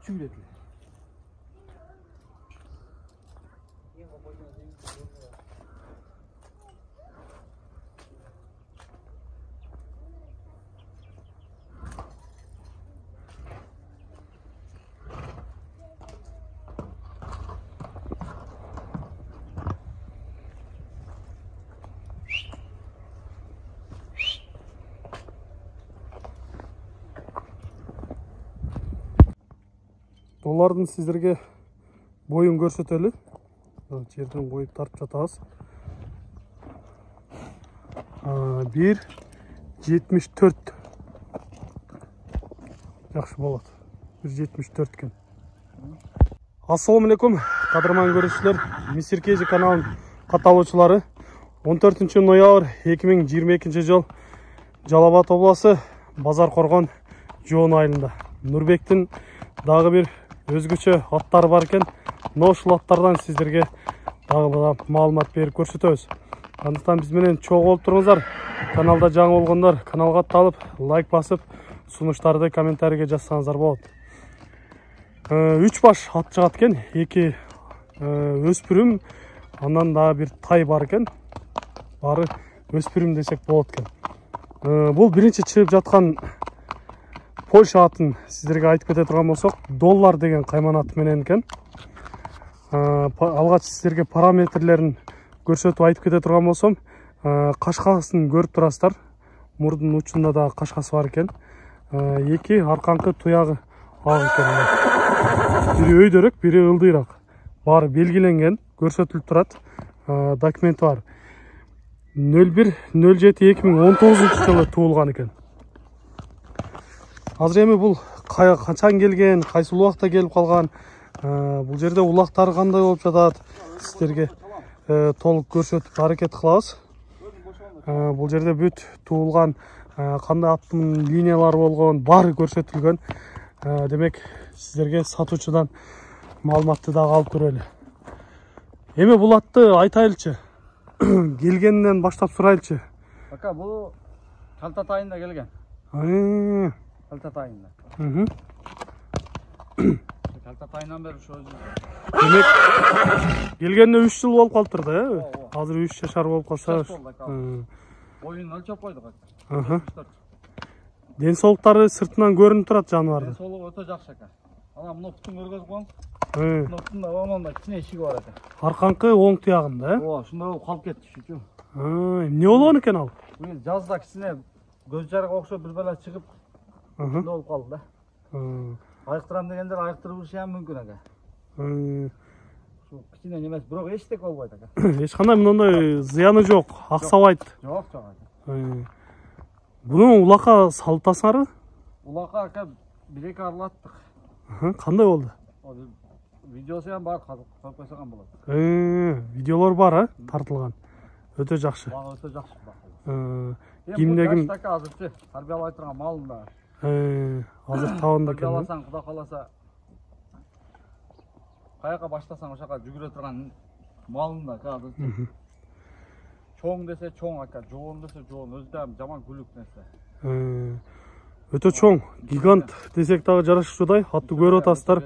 Çüğretli. Dolардың сіздерге бойын көрсетелі. Жерден қойып тартып жатабыз. 1,74. Жақсы болады. 1,74 кен. Ассалаумалейкум, қадырман көрушілер, Мистер Кежи каналының қаталаушылары. 14 ноябрь 2022 жыл Жалал-Абад облысы Базарқорған Жоон айылында. Нұрбектің дағы бір өзгөчө аттары бар екен. Ошол аттардан сіздерге дағы бір маалымат беріп көрсөтөбүз. Андыктан биз менен чогуу болуп туруңуздар. Каналда жаңы болгондор каналга атталып, лайк басып, сунуштарды комментарийге жазсаңыздар болот. 3 баш ат жыгат экен, 2 өспүрүм, андан дагы бир тай бар экен. Бары өспүрүм десек болот экен. Бул биринчи чыгып жаткан Польша атын сіздерге айтып кете турган болсок, доллар деген кайман аты менен экен. Алгач сіздерге параметрлерин көрсөтүп айтып кете турган болсом, кашкасын көрүп турасыздар. Мурдун учунда да кашкасы бар экен. 2 арканкы туягы ак экен. Бири өйдөрөк, бири ылдыйраак. Баары белгиленген, көрсөтүлүп турат. Документи бар. 01.07.2019 жылы туулган экен. Азыр эми бул качан келген, кайсы убакта келип калган, бул жерде улактары кандай болуп жатат, сиздерге толук көрсөтүп аракет кылабыз. Бул жерде бүт туулган, кандай аттын линиялары болгон, баары көрсөтүлгөн. Демек, сиздерге сатуучудан маалыматты дагы алып көрөлү. Эми бул атты айтайлычы. Келгенден баштап сурайлычы. Ака, бул Калтат айында келген. Калтат айында. Калтат айынан бери ошо. Демек, келгенде 3 жыл болуп калыптыр да, э? Азыр 3 жашар болуп калса. Боюн өлчөп койдук. Ден соолуктары сыртынан көрүнүп турат жаныбардын. Ден соолугу өтө жакшы ака. Ана муну көргөзүп коюңуз. Мунун онунда кичине ишиги бар экен. Арканкы оң туягында, э? Ооба, ушундай болуп калып кетти ушучу. Эмне болгон экен ал? Бул жазда кичине көз жарыга окшоп бир бала чыгып, ушундай болуп калды да. Айыктырам дегендер айыктырып ийиши ham мүмкүн ака. Шу кичине немес, бирок эчтеке болбойт ака. Эч кандай мындай зыяны жок, аксабайт. Жок. Буну улакка салыптасыңарбы? Улакка ака 1-2 арылаттык. Кандай болду? Видеосу ham бар, казып койсогон болот. Видеолор бар, а? Тартылган. Өтө жакшы. Өтө жакшы бак. Кимдегим Така азырчы тарбиялай турган малым да. Азыр табында экен. Тарбияласаң, Кудай кааласа, каяка баштасаң ошака жүгүрө турган малым да азырчы. Чоң десе чоң ака, жоон десе жоон, өзү да жаман күлүк нерсе. Өтө чоң, гигант десек дагы жарашчудай, атты көрүп атасыздар.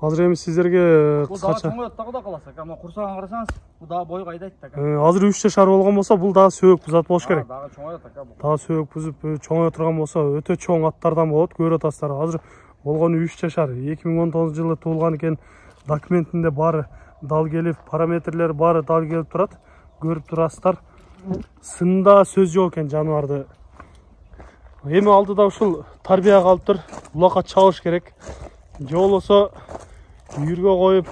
Азыр эми сиздерге кыскача. Бул дагы чоңоет да, Кудай кааласа, мына курсаган карасаңыз, бул дагы бойго айдайт да. Азыр 3 жашар болгон болсо, бул дагы сөбөк бузат болуш керек. Дагы чоңоет ака бул. Дагы сөбөк бузуп чоңое турган болсо, өтө чоң аттардан болот, көрүп атасыздар. Азыр болгону 3 жашар, 2019 жылы туулган экен. Документинде баары дал келип, параметрлери баары дал келип турат. Көрүп турасыздар. Сында сөз жок экен жаныбарды. Эми алдыда ушул тарбия калыптыр. Булакка чабыш керек. Же болбосо үйүргө коюп,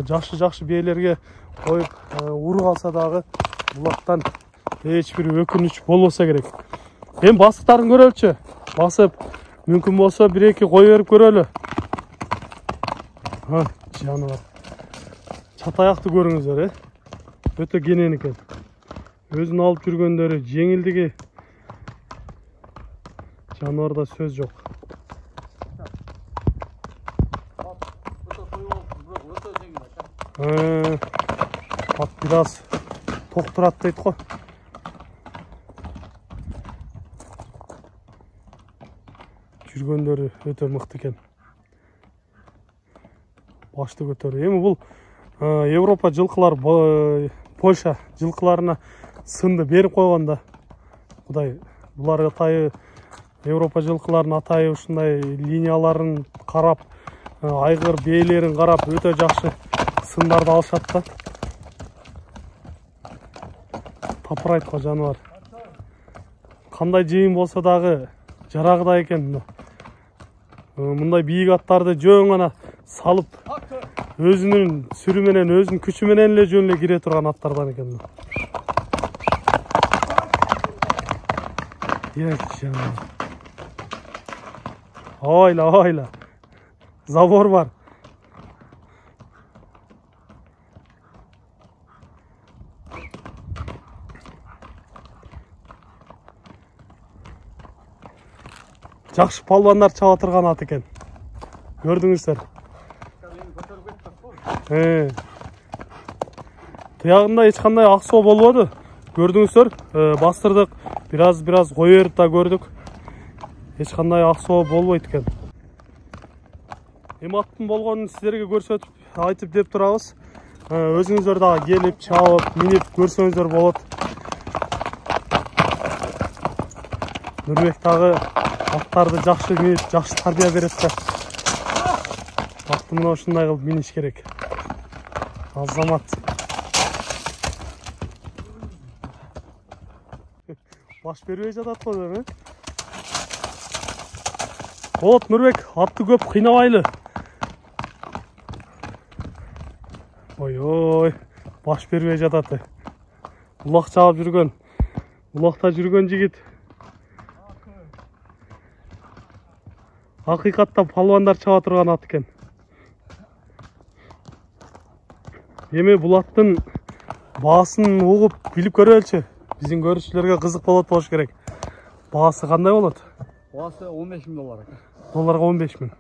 жакшы бээлерге коюп, уру калса дагы булактан эч бир өкүнүч болбосо керек. Эми басыктарын көрөлүчү. Басып, мүмкүн болсо 1-2 кой берип көрөлү. Жаныбар. Чатаякты көрүңүздөр, э? Өтө кенен экен. Өзүн алып жүргөндөрү, жеңилдиги. Жаныбарда сөз жок. Бак бираз токтурат дейт го. Жүргөндөрү өтө мыкты экен. башты көтөрүү. Эми бул Европа жылкылар, Польша жылкыларына сынды берип койгон да. Кудай, булар атайы Европа жылкыларынын атайы ушундай линияларын карап, айгыр бээлерин карап өтө жакшы сындарды алышат да. Тапырайт го жаныбар. Кандай жыйын болсо дагы жарагыда экен. Мындай бийик аттарды жөн гана салып, өзүнүн сүрү менен, өзүнүн күчү менен эле жөн эле кире турган аттардан экен. Ойла. Забор бар. Жакшы палвандар чаба турган ат экен. Көрдүңүздөр. Тыягында эч кандай аксоо болбоду. Көрдүңүздөр, бастырдык. Бираз кой берип да көрдүк. Эч кандай аксоо болбойт экен. Эми аттын болгонун сиздерге көрсөтүп, айтып деп турабыз. Өзүңүздөр дагы келип, чабып, минип көрсөңүздөр болот. Нурбек дагы аттарды жакшы минип, жакшы тарбия берет да. Атты мына ушундай кылып миниш керек. Азамат. Баш бербей жатат го дейм, Болот, Нурбек, атты көп кыйнабайлы. Ой, баш бербей жатат. Улак чабып жүргөн, улакта жүргөн жигит. Акыйкатта палвандар чаба турган ат экен. Эми бул аттын баасын угуп билип көрөлчү. Биздин көрүүчүлөргө кызык болот керек. Баасы кандай болот? Баасы $15.000 экен. Долларга 15 000.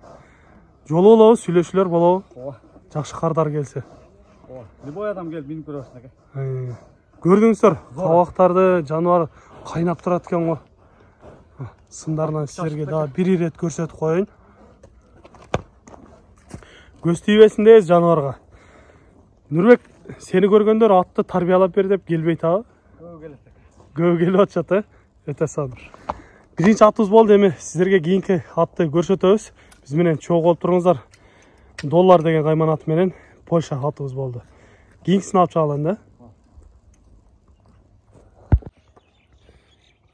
Жолу болобу, сүйлөшүүлөр болобу? Жакшы кардар келсе. Любой адам келип минип көрөсүн экен. Көрдүңүздөр, кабактарды жаныбар кайнап турат экен го. Сындарынан сіздерге дагы бир ирет көрсөтүп коеюн. Көз тийбесин дейбиз жаныбарга. Нурбек, сени көргөндөр атты тарбиялап бер деп келбейт абы? Көп келип атышат, өтө сонун. Биринчи атыбыз болду, эми сиздерге кийинки атты көрсөтөбүз. Биз менен чогуу болуп туруңуздар. Доллар деген кайман аты менен Польша атыбыз болду. Кийинкисин алып чыгалын да.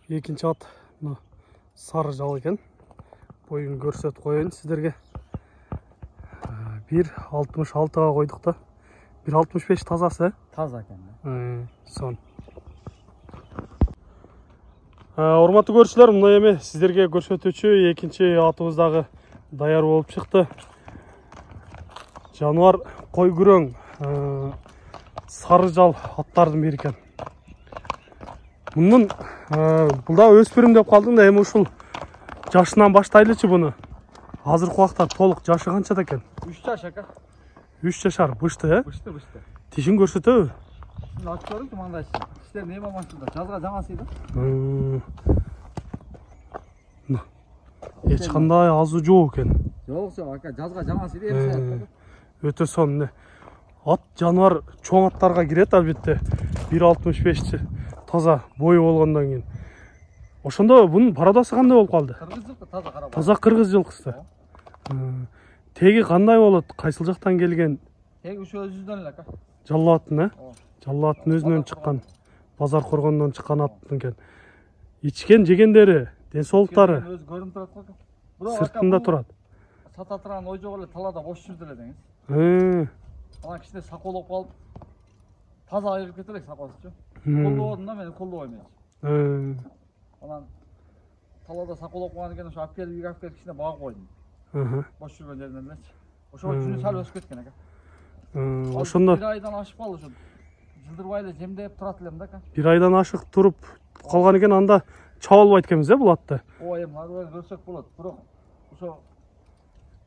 Экинчи ат сары жал экен. Боюн көрсөтүп коеюн сиздерге. 1.66-га койдук да. 1.65 тазасы. Таза экен. Сон. Урматтуу көрүүчүлөр, мына эми сиздерге көрсөтүүчү экинчи атыбыз дагы даяр болуп чыкты. Жаныбар кой күрөң, сары жал аттардын бири экен. Мунун бул да өспүрүм деп калдым да, эми ушул жашынан баштайлычы буну. Азыркы убакта толук жашы канчада экен? 3 жаш экен. 3 жашар, бышты, Бышты. Тишин көрсөтөбү? Син ачып көрүңчү мындай. Сиздер не болмасында, жазга жаңасы да. Эч кандай азы жок экен. Жок, ака, жазга жаңасы да. Өтө сонун. Ат жаныбар чоң аттарга кирет албетте. 1.65 таза бою болгондон кийин. Ошондо бунун пародасы кандай болуп калды? Кыргыз жылкы, таза карап. Таза кыргыз жылкысы. Теги кандай болот? Кайсыл жактан келген? Теги ушу өзүнөн эле, ака. Жалал аттын, Жалал аттын өзүнөн чыккан, базар коргондон чыккан аттын экен. Ичкен жегендери, ден соолуктары Өзү көрүнүп турат го. сыртында турат. Сата турган ой жок эле, талаада бош жүрдү эле деңиз. Ана кичине сакоолоп калып, таза айырып кетет элек сакоосучу. Колдободум да, мен колдобойм. Анан талаада сакоолоп калган экен, ошо алып келип, кичине багып койдум. Бош жүргөн жеринен элечи. Ошо жүнү сал өсүп кеткен экен. Ошондо бир айдан ашып калды, ошо жылдырбай эле жемдеп турат элем да, ака. Бир айдан ашык туруп калган экен, анда чаба албайт экенбиз, бул атты. Эми ары көрсөк болот, бирок ошо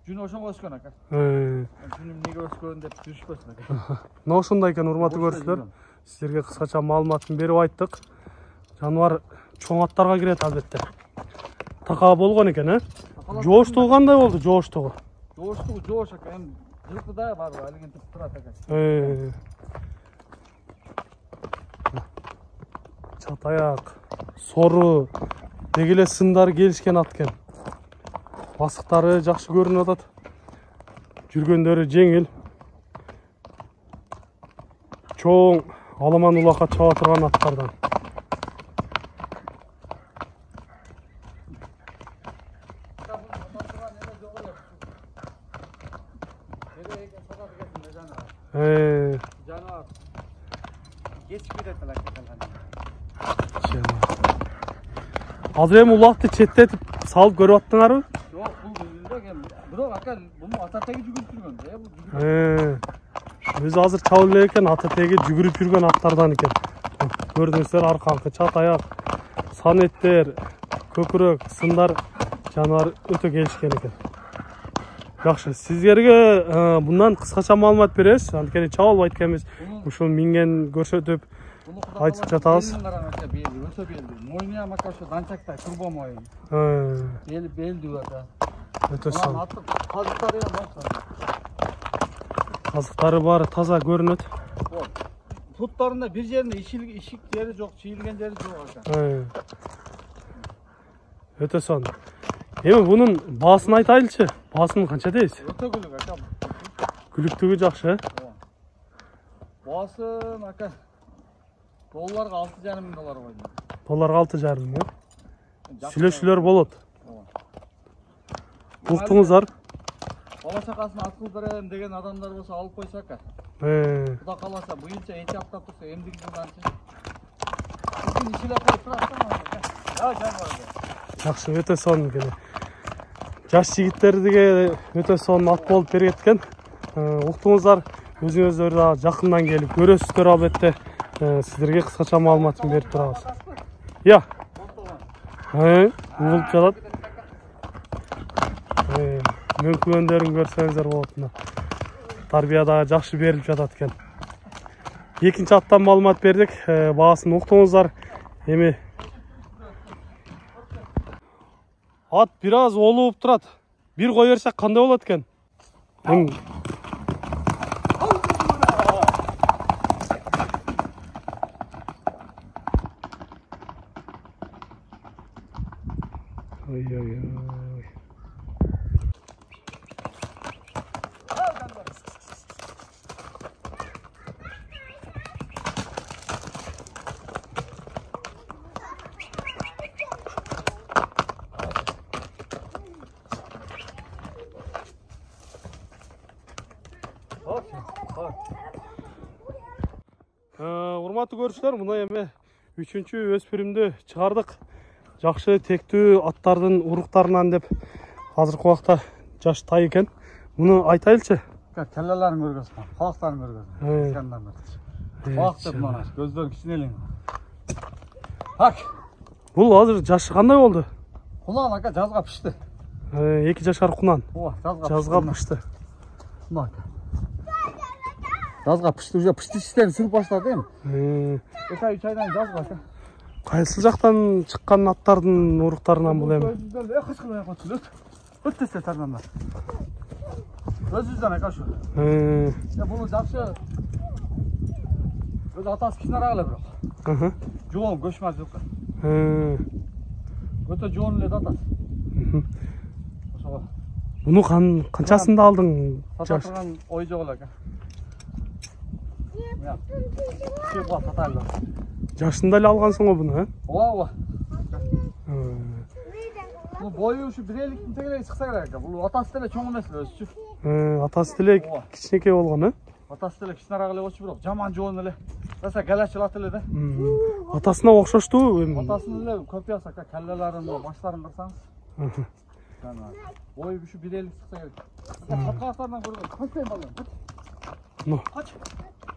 жүнү ошого өскөн экен. Жүнүм эмнеге өскөн деп жүрүшпөсүн экен. Мына ошондой экен, урматтуу көрүүчүлөр. Сиздерге кыскача маалыматын берип айттык. Жаныбар чоң аттарга кирет албетте. Така болгон экен, Жооштугу кандай болду, жооштугу? Жооштугу жоош экен. Жылкыда бар, алигентип турат экен. Чатаяк, сору, дегеле сындар келишкен ат экен. Басыктары жакшы көрүнүп атат. Жүргөндөрү жеңил. Чоң аламан улакка чаба турган аттардан. Жанар. Geçip gidetilak ekenler. Азыр эми улакты четтетип салып көрүп аттыңарбы? Жок, бул күндө экен. Бирок ака буну ата теги жүгүрүп жүргөн. Өзү азыр чабып эле экен, ата теги жүгүрүп жүргөн аттардан экен. Көрдүңүздөр, арканкы, чатаяк, санеттер, көкүрөк, сындар жаныбар өтө келишкен экен. Жакшы, сиздерге мындан кыскача маалымат беребиз. Анткени чабылбайт экенбиз. Ушул минген көрсөтүп айтып жатабыз. Өсө белди. Мойну мака ошо данчактай турбо мойун. Белди ата. Өтө сау. Казыктары бар. Казыктары баары таза көрүнөт. Туттарында бир жеринде ишик жери жок, чийилген жери жок ата. Өтө сонун. Эми бунун баасын айтайлычы. Баасын канча дейсиз? Өтө күлүк ака. Күлүктүгү жакшы, Баасын ака долларга $6,5 миң койдум. Долларга 6,5 миң. Сүйлөшүүлөр болот. Уктуңуздар. Бала чакасын ат кылдырайын деген адамдар болсо алып койсо ака. Куда каласа быйылча эч аптап турса эмдиги жылданчы. Бugün işile koyup bıraksana. Ya can var. Жакшы, өтө сонун экен. Жаш жигиттерге өтө сонун ат болуп берет экен. Уктуңуздар, өзүңүздөр да жакындан келип көрөсүздөр албетте. Сиздерге кыскача маалыматын берип турабыз. Я. Болуп жатат. Мөңкүгөндөрүн көрсөңүздөр болот мына. Тарбияда жакшы берилип жатат экен. Экинчи аттан маалымат бердик. Баасын уктуңуздар. Эми ат бир аз олуп турат. Бир кой берсек кандай болот экен? Ой. Урматтуу көрүүчүлөр, мына эми 3-чү өспүрүмдү чыгардык. Жакшы тектүү аттардын уруктарынан деп азыркы убакта жаш тай экен. Муну айтайлычы. Келлелерин көргөзсүң, калактарын көргөзсүң. Калакты мына көздөр кичинелең. Бак. Бул азыр жашы кандай болду? Кунан ака жазга пишти. 2 жашар кунан. Жазга пишти. Мына. Жазга пишти, уже пиштичтен сүрүп баштады эми. 2-3 айдан жазга ака. Кайсы жактан чыккан аттардын уруктарынан бул эми? Кычкырбай койчу. Өт десе тарнандар. Өзүбүздөн ака ушу. Буну жакшы өз атасы кичинерак эле бирок. Жоон көчмө жылкы. Өтө жоон эле атасы. Ошого. Буну канчасында алдың? Сата турган ой жок эле ака. Жашында эле алгансың го буну, Ооба. Бул бою ушу 1,50 тегелеги чыкса керек ака. Бул атасы деле чоң эмес эле өзүчү. Атасы деле кичинекей болгон, Атасы деле кичинерак эле болчу бирок жаман жоон эле. Баса галачылат эле да. Атасына окшоштуу эми. Атасынын эле копиясы ака, келлелерин, баштарын кырсаңыз. Бою ушу 1,50 чыкса керек. Саткалыктардан көргөн. Качпайм балам. Кач.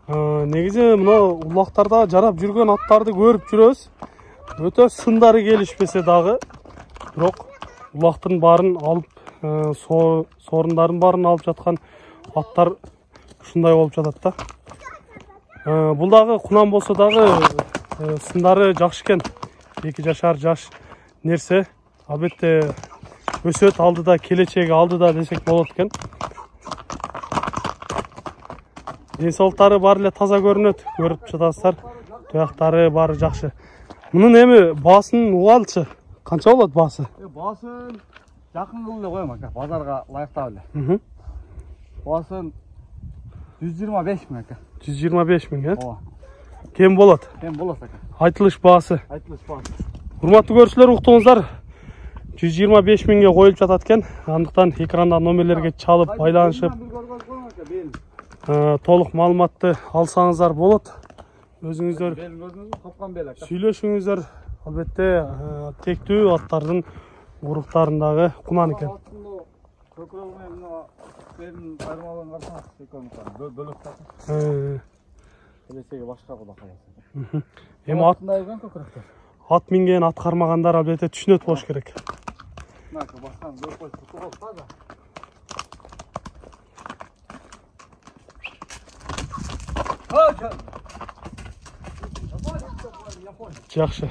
Негизи мына улактарда жарап жүргөн аттарды көрүп жүрөбүз. Өтө сындары келишпесе дагы, бирок улактын баарын алып, сорундарын баарын алып жаткан аттар ушундай болуп жатат да. Бул дагы кунан болсо дагы сындары жакшы экен. 2 жашар жаш нерсе. Албетте өсөт алдыда, келечеги алдыда десек болот экен. денсаулықтары бары эле таза көрүнөт. Көрүп жатасыздар. Туяктары бары жакшы. Мунун эми баасын угалчы. Канча болот баасы? Баасын жакын кылып эле коем ака, базарга ылайыктап эле. Баасын 125 миң ака. 125 миң, э? Ооба. Кем болот? Кем болот ака. Айтылыш баасы. Айтылыш баасы. Урматтуу көрүүчүлөр, уктуңуздар. 125 миңге коюлуп жатат экен. Андыктан экранда номерлерге чалып байланышып, толук маалыматты алсаңыздар болот. Өзүңүздөр сүйлөшүңүздөр. Албетте тектүү аттардын уруктарындагы кунан экен. Эми ат минген, ат кармагандар албетте түшүнөт болуш керек. Жакшы.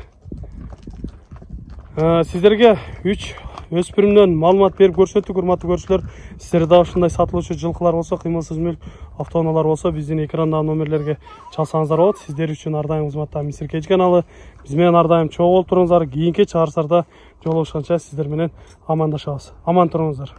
Сиздерге 3 өспүрүмдөн маалымат берип көрсөттүк, урматтуу көрүүчүлөр. Сиздерде да ушундай сатылуучу жылкылар болсо, кыймылсыз мүлк автоунаалар болсо, биздин экрандагы номерлерге чалсаңыздар болот. Сиздер үчүн ар дайым кызматта Мистер Кеч каналы. Биз менен ар дайым чогуу болуп туруңуздар. Кийинки чыгарсарда жолугушканча сиздер менен амандашабыз. Аман туруңуздар.